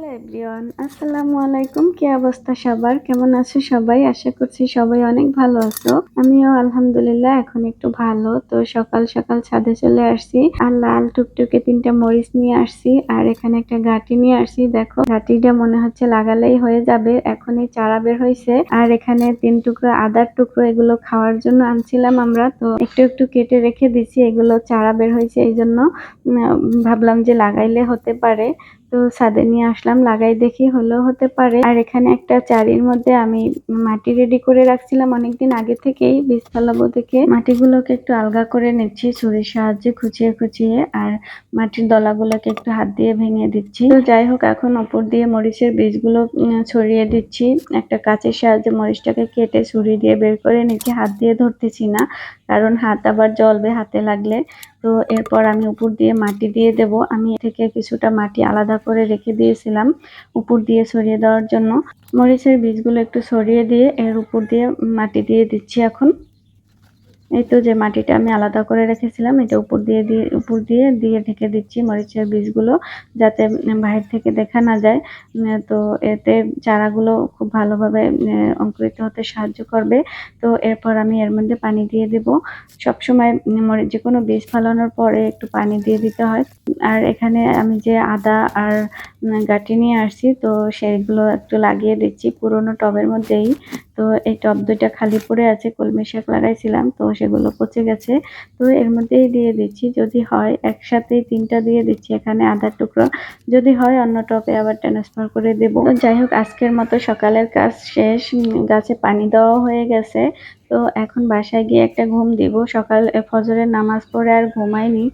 Hello everyone, আসসালামু আলাইকুম। কি অবস্থা সবার? কেমন আছো সবাই? আশা করছি সবাই অনেক ভালো আছো। আমিও আলহামদুলিল্লাহ এখন একটু ভালো। তো সকাল সকাল ছাদে চলে আসছি আর লাল টুকটুকে 3টা মরিচ নিয়ে আসছি আর এখানে একটা গাঁটি নিয়ে আসছি। দেখো গাঁটিটা মনে হচ্ছে লাগালেই হয়ে যাবে, এখনই চারা বের হয়েছে। আর এখানে 3 টুকরো আদার টুকরো, এগুলো খাওয়ার জন্য আনছিলাম আমরা, তো একটু একটু কেটে রেখে দিচ্ছি। এগুলো চারা বের হয়েছে এই জন্য ভাবলাম যে লাগাইলে হতে পারে, তো ছাদে নিয়ে আসলাম, লাগাই দেখি হলেও হতে পারে। আর এখানে একটা চারির মধ্যে আমি মাটি রেডি করে রাখছিলাম অনেকদিন আগে থেকেই, বীজ ফেলাবো থেকে। মাটিগুলোকে একটু আলগা করে নিচ্ছি ছুরির সাহায্যে খুঁচিয়ে খুঁচিয়ে, আর মাটির দলাগুলোকে একটু হাত দিয়ে ভেঙে দিচ্ছি। তো যাই হোক, এখন উপর দিয়ে মরিচের বীজগুলো ছড়িয়ে দিচ্ছি। একটা কাঁচের সাহায্যে মরিচটাকে কেটে ছুরি দিয়ে বের করে নিচ্ছি, হাত দিয়ে ধরতেছি না, কারণ হাত আবার জ্বলবে হাতে লাগলে। তো এরপর আমি উপর দিয়ে মাটি দিয়ে দেব। আমি থেকে কিছুটা মাটি আলাদা করে রেখে দিয়েছিলাম উপর দিয়ে ছড়িয়ে দেওয়ার জন্য। মরিচের বীজগুলো একটু ছড়িয়ে দিয়ে এর উপর দিয়ে মাটি দিয়ে দিচ্ছি এখন। এই তো যে মাটিটা আমি আলাদা করে রেখেছিলাম, এটা উপর দিয়ে ঢেকে দিচ্ছি মরিচের বীজগুলো, যাতে বাহির থেকে দেখা না যায়। তো এতে চারাগুলো খুব ভালোভাবে অঙ্কুরিত হতে সাহায্য করবে। তো এরপর আমি এর মধ্যে পানি দিয়ে দেব। সবসময় যে কোনো বীজ ফেলানোর পরে একটু পানি দিয়ে দিতে হয়। আর এখানে আমি যে আদা আর গাঁটি নিয়ে আসছি, তো সেগুলো একটু লাগিয়ে দিচ্ছি পুরোনো টবের মধ্যেই। তো এই টব 2টা খালি পড়ে আছে, কলমি শাক লাগাইছিলাম, তো সেগুলো পচে গেছে। তো এর মধ্যেই দিয়ে দিচ্ছি, যদি হয় একসাথেই 3টা দিয়ে দিচ্ছি এখানে আদার টুকরো, যদি হয় অন্য টবে আবার ট্রান্সফার করে দেব। যাই হোক, আজকের মতো সকালের কাজ শেষ, গাছে পানি দেওয়া হয়ে গেছে। তো এখন বাসায় গিয়ে একটা ঘুম দিব। সকাল ফজরের নামাজ পড়ে আর ঘুমাইনি,